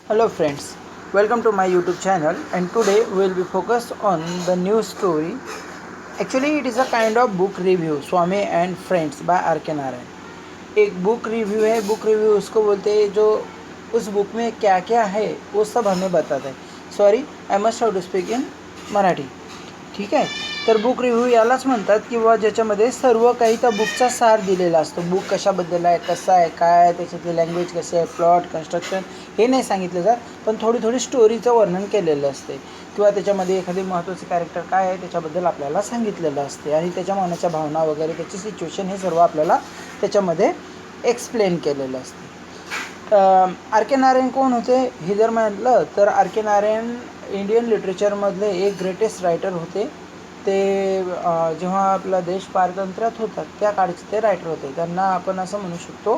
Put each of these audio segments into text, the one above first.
Hello friends, welcome to my YouTube channel, and today we will be focused on the new story. Actually it is a kind of book review, Swami and Friends by R.K. Narayan. एक book review है. Book review उसको बोलते हैं जो उस book में क्या क्या है वो सब हमें बताता है. Sorry, I must have to speak in Marathi. ठीक आहे. तर बुक रिव्ह्यू यालाच म्हणतात किंवा ज्याच्यामध्ये सर्व काही त्या बुकचा सार दिलेला असतो. बुक कशाबद्दल आहे, कसं आहे, काय आहे, त्याच्यातली लँग्वेज कशी आहे, प्लॉट, कन्स्ट्रक्शन हे नाही सांगितलं जात, पण थोडी थोडी स्टोरीचं वर्णन केलेलं असते किंवा त्याच्यामध्ये एखादी महत्त्वाचे कॅरेक्टर काय आहे त्याच्याबद्दल आपल्याला सांगितलेलं असते आणि त्याच्या मनाच्या भावना वगैरे त्याची सिच्युएशन हे सर्व आपल्याला त्याच्यामध्ये एक्सप्लेन केलेलं असते. आर के नारायण कोण होते हे जर म्हटलं तर आर के नारायण इंडियन लिटरेचरमधले एक ग्रेटेस्ट रायटर होते. ते जेव्हा आपला देश पारतंत्र्यात होता त्या काळचे ते रायटर होते. त्यांना आपण असं म्हणू शकतो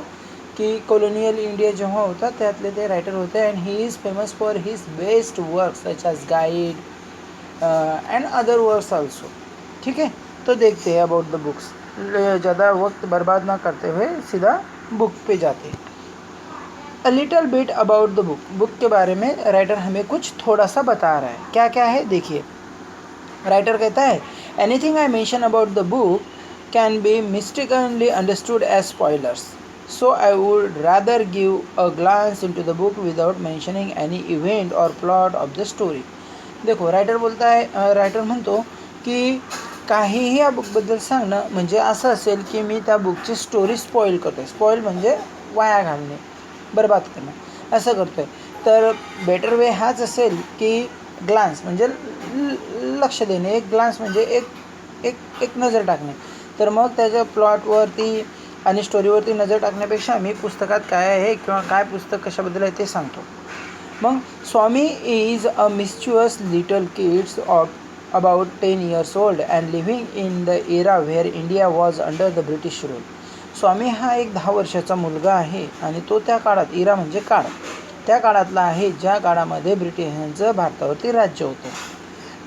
की कॉलोनियल इंडिया जेव्हा होता त्यातले ते रायटर होते. And he is famous for his best works such as guide end other works also. ठीक है, तो देखते हैं अबाउट द बुक्स. ज़्यादा वक्त बर्बाद ना करते हुए सीधा बुक पे जाते हैं. A little bit about the book. Book के बारे में राइटर हमें कुछ थोड़ा सा बता रहा है. क्या क्या है देखिए. राइटर कहता है, anything I mention about the book can be mistakenly understood as spoilers, so I would rather give a glance into the book without mentioning any event or plot of the story. देखो, writer बोलता आहे, writer म्हणतो की काहीही या बुकबद्दल सांगणं म्हणजे असं असेल की मी त्या बुकची स्टोरी स्पॉईल करतो आहे. स्पॉईल म्हणजे वाया घालणे, बरबाद करणं, असं करतो आहे. तर बेटर वे हाच असेल की ग्लान्स म्हणजे लक्ष देणे. एक ग्लान्स म्हणजे एक एक एक नजर टाकणे. तर मग त्याच्या प्लॉटवरती आणि स्टोरीवरती नजर टाकण्यापेक्षा मी पुस्तकात काय आहे किंवा काय पुस्तक कशाबद्दल आहे ते सांगतो. मग Swami is a mischievous little kids of about 10 years old and living in the era where India was under the British rule. स्वामी हा एक 10 वर्षाचा मुलगा आहे आणि तो त्या काळात, इरा म्हणजे काळ, त्या काळातला आहे ज्या काळामध्ये ब्रिटिशांचं भारतावरती राज्य होतं.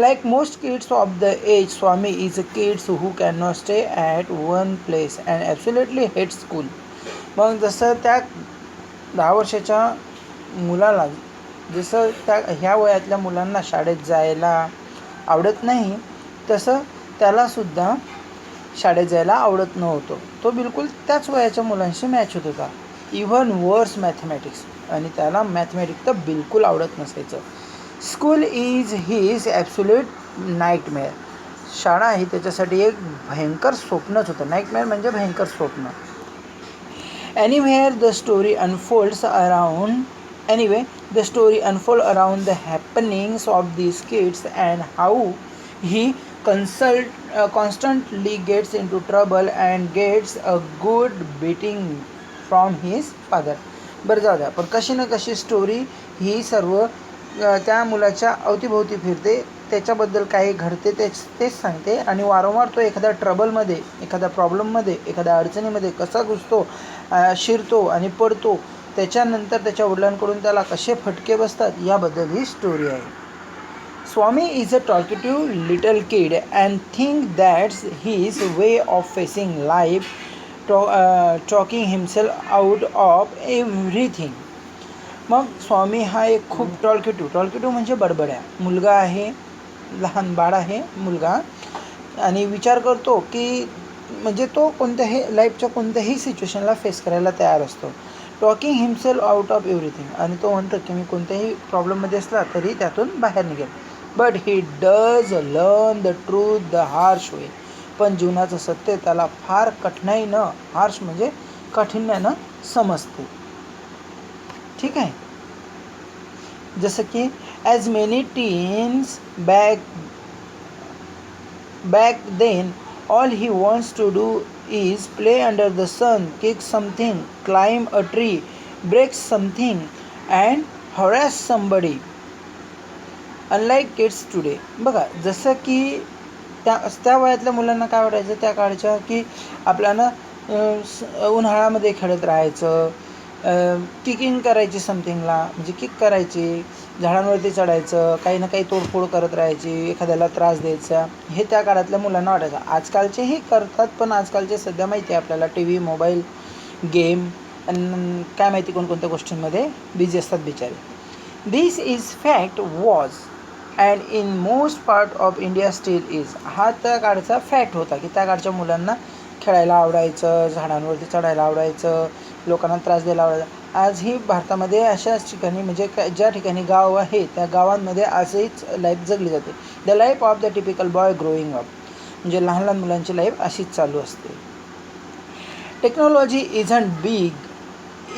Like most kids of the age, Swami is a kids who can not stay at one place and absolutely hate school. मग जसं त्या 10 वर्षाच्या मुलाला, जसं त्या ह्या वयातल्या मुलांना शाळेत जायला आवडत नाही तसं त्यालासुद्धा शाळेत जायला आवडत नव्हतं. तो बिलकुल त्याच वयाच्या मुलांशी मॅच होत होता. इव्हन वर्स मॅथमॅटिक्स, आणि त्याला मॅथमॅटिक्स तर बिलकुल आवडत नसायचं. School is his absolute nightmare. शाळा ही त्याच्यासाठी एक भयंकर स्वप्नच होतं. नाईटमेअर म्हणजे भयंकर स्वप्न. Anywhere the story unfolds around Anyway, the story unfolds around the happenings of these kids and how he constantly gets into trouble and gets a good beating from his father. बरं, जाऊ द्या. पण कशी ना कशी स्टोरी ही सर्व त्या मुलाच्या अवतीभोवती फिरते. त्याच्याबद्दल काही घडते तेच सांगते आणि वारंवार तो एखाद्या ट्रबलमध्ये, एखाद्या प्रॉब्लेममध्ये, एखाद्या अडचणीमध्ये कसा घुसतो, शिरतो आणि पडतो, त्याच्यानंतर त्याच्या वडिलांकडून त्याला कसे फटके बसतात याबद्दल ही स्टोरी आहे. Swami is a talkative little kid and think that's his way of facing life, talking himself out of everything. मग स्वामी हा एक खूप टॉल्केटिव्ह म्हणजे बडबड्या मुलगा आहे, लहान बाळ आहे मुलगा, आणि विचार करतो की म्हणजे तो कोणत्याही लाईफच्या कोणत्याही सिच्युएशनला फेस करायला तयार असतो. Talking himself out of everything, आणि तो म्हणतो की मी कोणत्याही प्रॉब्लेममध्ये असला तरी त्यातून बाहेर निघेल. But he does learn the truth the harsh way. पण जीवनाचं सत्य त्याला फार कठीणाईनं, हार्श म्हणजे काठिण्यानं समजते. ठीक आहे. जसं की as many teens back then all he wants to do is play under the sun, kick something, climb a tree, break something and harass somebody, unlike kids today. बघा, जसं की त्या वयातल्या मुलांना काय वाटायचं त्या काळच्या, की आपल्याला उन्हाळ्यामध्ये खेळत राहायचं, किकिंग करायची समथिंगला, म्हणजे किक करायची, झाडांवरती चढायचं, काही ना काही तोडफोड करत राहायची, एखाद्याला त्रास द्यायचा, हे त्या काळातल्या मुलांना वाटायचं. आजकालचेही करतात, पण आजकालचे सध्या माहिती आहे आपल्याला टी व्ही, मोबाईल, गेम आणि काय माहिती कोणकोणत्या गोष्टींमध्ये बिझी असतात बिचारे. This is fact was and in most part of India still is. हा त्या काळचा फॅक्ट होता की त्या काळच्या मुलांना खेळायला आवडायचं, झाडांवरती चढायला आवडायचं, लोकांना त्रास द्यायला आवडायचं. आजही भारतामध्ये अशाच ठिकाणी म्हणजे ज्या ठिकाणी गाव आहे त्या गावांमध्ये आजहीच लाईफ जगली जाते. The life of the typical boy growing up, म्हणजे लहान लहान मुलांची लाईफ अशीच चालू असते. Technology isn't big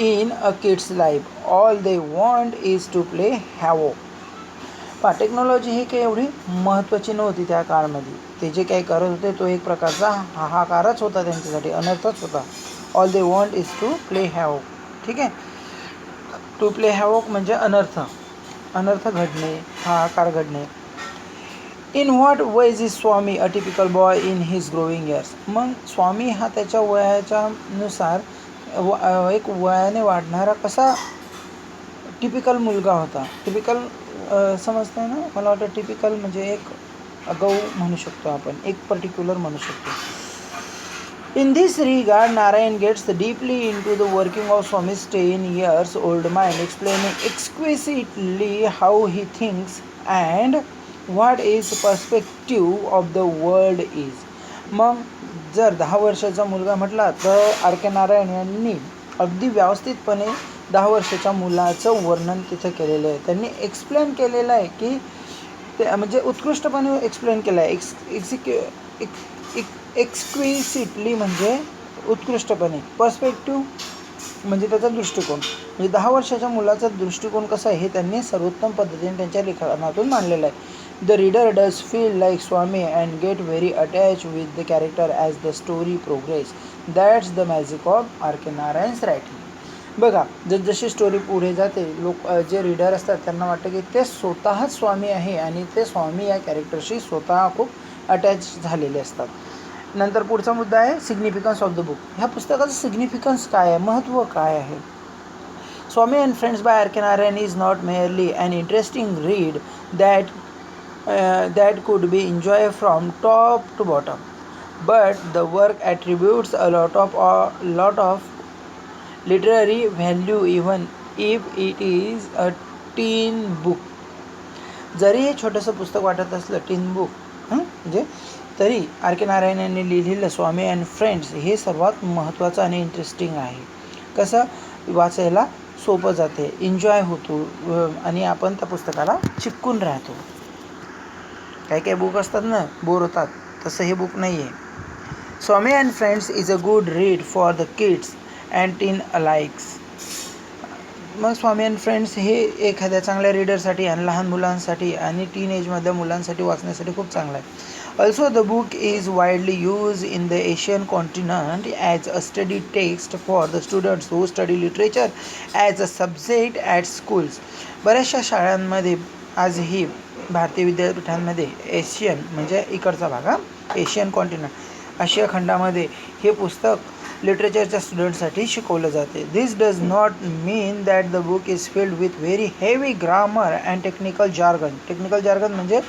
in a kid's life. All they want is to play havoc. Technology ही काही एवढी महत्त्वाची नव्हती त्या काळामध्ये. ते जे काही करत होते तो एक प्रकारचा हाहाकारच होता त्यांच्यासाठी, अनर्थच होता. All they want is to play havoc. ठीक आहे, टू प्ले हॅवोक म्हणजे अनर्थ घडणे, हाहाकार घडणे. In what ways is Swami a typical boy in his growing years. मग स्वामी हा त्याच्या वयाच्या नुसार एक वयाने वाढणारा कसा टिपिकल मुलगा होता. टिपिकल समजतं आहे ना, मला वाटतं टिपिकल म्हणजे एक अगाऊ म्हणू शकतो आपण, एक पर्टिक्युलर म्हणू शकतो. In this regard, Narayan gets deeply into the working of Swami's 10 years old mind, explaining exquisitely how he thinks and what his perspective of the world is. मग जर 10 वर्षाचा मुलगा म्हटला तर आर के नारायण यांनी अगदी व्यवस्थितपणे 10 वर्षाच्या मुलाचं वर्णन तिथे केलेलं आहे. त्यांनी एक्सप्लेन केलेलं आहे की ते म्हणजे उत्कृष्टपणे एक्सप्लेन केलं आहे. एक्सक्विसिटली म्हणजे उत्कृष्टपणे, पर्स्पेक्टिव्ह म्हणजे त्याचा दृष्टिकोन, म्हणजे 10 वर्षाच्या मुलाचा दृष्टिकोन कसा आहे हे त्यांनी सर्वोत्तम पद्धतीने त्यांच्या लिखाणातून मांडलेलं आहे. The reader does feel like Swami and get very attach with the character as the story progress. That's the magic of R K Narayan's writing. बघा, जशी स्टोरी पुढे जाते लोक जे रीडर असतात त्यांना वाटतं की ते स्वतःच स्वामी आहे आणि ते स्वामी या कॅरेक्टरशी स्वतः खूप अटॅच झालेले असतात. नंतर पुढचा मुद्दा आहे सिग्निफिकन्स ऑफ द बुक. ह्या पुस्तकाचं सिग्निफिकन्स काय आहे, महत्त्व काय आहे. Swami and Friends by R K Narayan is not merely an interesting read that could be enjoyed from top to bottom, but the work attributes a lot of literary value even if it is a teen book. जरी हे छोटंसं पुस्तक वाटत असलं, टीन book म्हणजे, तरी R के नारायण यांनी लिहिलेलं स्वामी अँड फ्रेंड्स हे सर्वात महत्त्वाचं आणि इंटरेस्टिंग आहे. कसं वाचायला सोपं जाते, एन्जॉय होतो आणि आपण त्या पुस्तकाला चिपकून राहतो. काही बुक असतात ना बोर होतात, तसं हे बुक नाही आहे. Swami and Friends is a good read for the kids and teen alikes. मग स्वामी अँड फ्रेंड्स हे एखाद्या चांगल्या रीडरसाठी आणि लहान मुलांसाठी आणि टीन एजमधल्या मुलांसाठी वाचण्यासाठी खूप चांगलं आहे. Also, the book is widely used in the Asian continent as a study text for the students who study literature as a subject at schools. बऱ्याचशा शाळांमध्ये आजही भारतीय विद्यापीठांमध्ये एशियन म्हणजे इकडचा भाग एशियन कॉन्टिनेंट आशिया खंडामध्ये हे पुस्तक लिटरेचरच्या स्टुडंटसाठी शिकवलं जाते. This does not mean that the book is filled with very heavy grammar and technical jargon. Technical jargon म्हणजे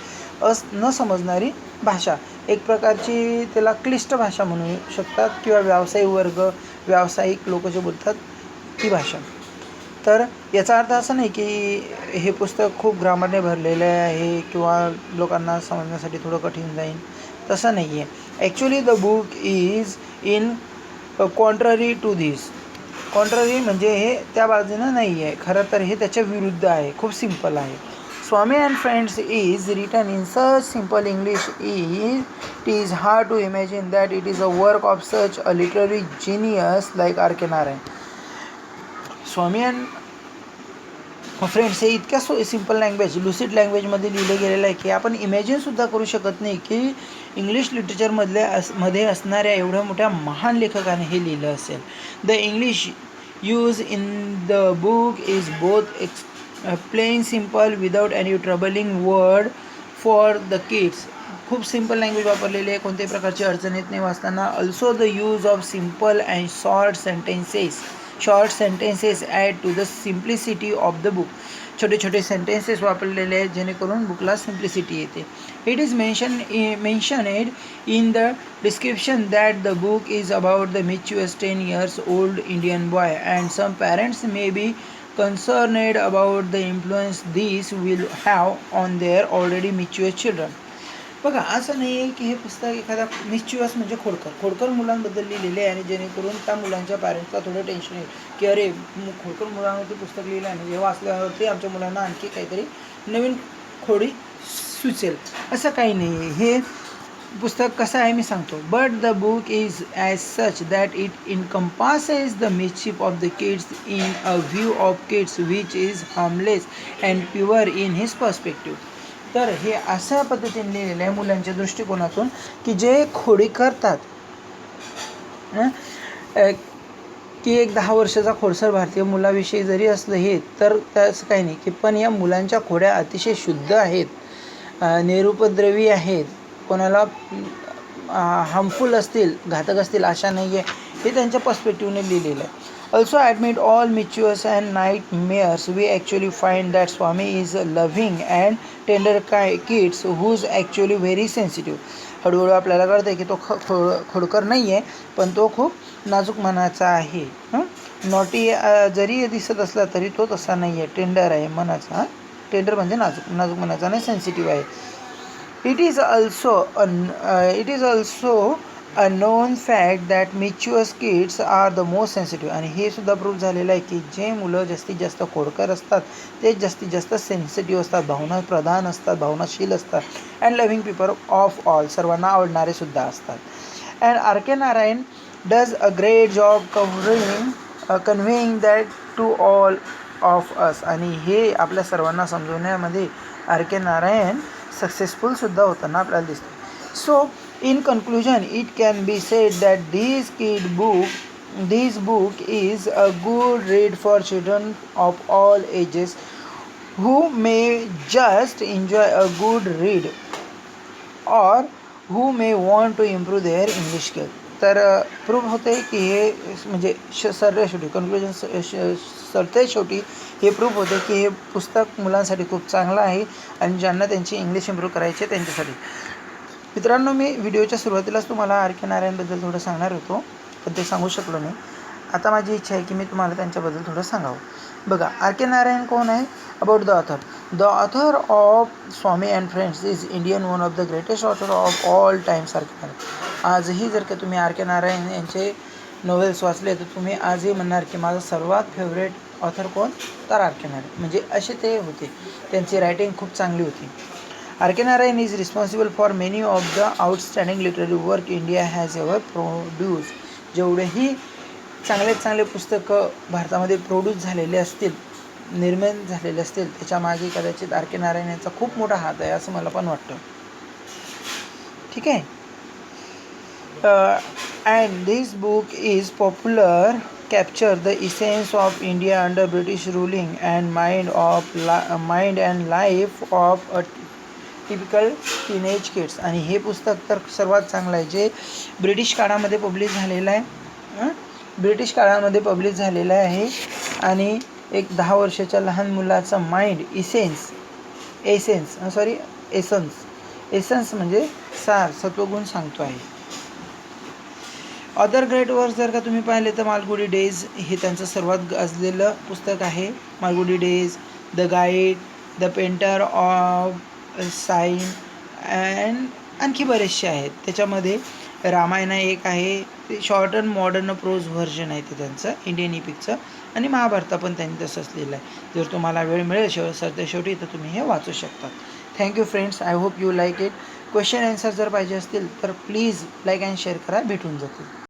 न समजणारी भाषा, एक प्रकारची त्याला क्लिष्ट भाषा म्हणू शकतात किंवा व्यावसायिक लोक जे बोलतात ती भाषा. तर याचा अर्थ असा नाही की हे पुस्तक खूप ग्रामरने भरलेलं आहे किंवा लोकांना समजण्यासाठी थोडं कठीण जाईल, तसं नाही आहे. Actually the book is in contrary to this. Contrary म्हणजे हे त्या बाजूनं नाही आहे, खरं तर हे त्याच्या विरुद्ध आहे, खूप सिम्पल आहे. Swami and Friends is written in such simple English it is hard to imagine that it is a work of such a literary genius like R. K. Narayan. Swami and friends हे इतक्या simple language, lucid लँग्वेजमध्ये लिहिलं गेलेलं आहे की आपण इमॅजिनसुद्धा करू शकत नाही की इंग्लिश लिटरेचरमध्ये असणाऱ्या एवढ्या मोठ्या महान लेखकाने हे लिहिलं असेल. The English use in the book is both plain simple without any troubling word for the kids. खूप सिम्पल लँग्वेज वापरलेली आहे, कोणत्याही प्रकारची अडचण येत नाही वाचताना. Also the use of simple and short sentences add to the simplicity of the book. छोटे छोटे सेंटेन्सेस वापरलेले आहेत जेणेकरून बुकला सिम्प्लिसिटी येते. It is mentioned in the description that the book is about the mischievous 10 years old Indian boy and some parents may be concerned about the influence these will have on their already mature children. बघा असं नाही आहे की हे पुस्तक एखादा mischievous म्हणजे खोडकर मुलांबद्दल लिहिलेले आहे आणि जेणेकरून त्या मुलांच्या पॅरेंट्सला थोडं टेन्शन येईल की अरे खोडकर मुलांवरती पुस्तक लिहिलं आहे म्हणजे हे वाचल्यावरती आमच्या मुलांना आणखी काहीतरी नवीन खोडी सुचेल, असं काही नाही आहे. हे पुस्तक कसं आहे मी सांगतो. But the book is as such that it encompasses the mischief of the kids in a view of kids which is harmless and pure in his perspective. तर हे अशा पद्धतीने लिहिलेलं आहे मुलांच्या दृष्टिकोनातून की जे खोडी करतात की एक 10 वर्षाचा खोडसर भारतीय मुलाविषयी जरी असलं हे तर त्याचं काही नाही की पण या मुलांच्या खोड्या अतिशय शुद्ध आहेत, निरुपद्रवी आहेत, कोणाला हार्मफुल असतील, घातक असतील अशा नाही आहे, हे त्यांच्या पर्स्पेक्टिव्हने लिहिलेलं आहे. Also admit all mischievous and nightmares, we actually find that Swami is loving and tender kids who's actually very sensitive. हळूहळू आपल्याला कळतं की तो खोडकर नाही आहे पण तो खूप नाजूक मनाचा आहे. नॉटी जरी दिसत असला तरी तो तसा नाही आहे, टेंडर आहे मनाचा. टेंडर म्हणजे नाजूक मनाचा आणि सेन्सिटिव्ह आहे. It is also a known fact that mischievous kids are the most sensitive. आणि हे सुद्धा प्रूव्ह झालेलं आहे की जे मुलं जास्तीत जास्त खोडकर असतात ते जास्तीत जास्त सेन्सिटिव्ह असतात, भावनाप्रधान असतात, भावनाशील असतात. And loving people of all, सर्वांना आवडणारे सुद्धा असतात. And R K Narayan does a great job conveying that to all of us. आणि हे आपल्या सर्वांना समजवण्यामध्ये आर के नारायण सक्सेसफुलसुद्धा होताना आपल्याला दिसतं. So in conclusion, it can be said that this book is a good read for children of all ages who may just enjoy a good read or who may want to improve their English skills. तर prove होते की हे म्हणजे सरतेशेवटी conclusion सरतेशेवटी हे prove होते की हे पुस्तक मुलांसाठी खूप चांगलं आहे आणि ज्यांना त्यांची इंग्लिश इम्प्रूव्ह करायची आहे त्यांच्यासाठी. मित्रांनो, मी व्हिडिओच्या सुरुवातीलाच तुम्हाला आर के नारायणबद्दल थोडं सांगणार होतो पण ते सांगू शकलो नाही. आता माझी इच्छा आहे की मी तुम्हाला त्यांच्याबद्दल थोडं सांगावं. बघा, आर के नारायण कोण आहे? About the author. The author of Swami and Friends is Indian one of the greatest author of all times. R के नारायण. आजही जर का तुम्ही आर के नारायण यांचे नोवेल्स वाचले तर तुम्ही आजही म्हणणार की माझा सर्वात फेवरेट ऑथर कोण? तर आर के नारायण. म्हणजे असे ते होते, त्यांची रायटिंग खूप चांगली होती. आर के Narayan is responsible for many of the outstanding literary work India has ever produced. जेवढेही चांगले पुस्तकं भारतामध्ये प्रोड्यूस झालेले असतील, निर्माण झालेले असतील, त्याच्यामागे कदाचित आर के नारायण यांचा खूप मोठा हात आहे असं मला पण वाटतं. ठीक आहे. And this book is popular capture the essence of India under British ruling and mind and life of a typical teenage kids. आणि हे पुस्तक तर सर्वात चांगलं आहे जे ब्रिटिश काळामध्ये पब्लिश झालेलं आहे आणि एक 10 वर्षाच्या लहान मुलाचं माइंड एसन्स म्हणजे सत्वगुण सांगतो आहे. अदर ग्रेट वर्क जर का तुम्ही पाहिले तर मालगुडी डेज हे त्यांचं सर्वात गाजलेलं पुस्तक आहे. Malgudi days, the guide, the painter of sign and आणखी बरेचसे आहेत. त्याच्यामध्ये रामायण एक आहे, ते short and modern prose version आहे ते त्यांचं इंडियन इपिकचं. आणि महाभारत पण त्यांनी तसंच लिहिलं आहे. जर तुम्हाला वेळ मिळेल शेवटी तर तुम्ही हे वाचू शकता. Thank you friends, I hope you like it. Question answer जर पाहिजे असतील तर प्लीज लाईक अँड शेअर करा, भेटून जातील.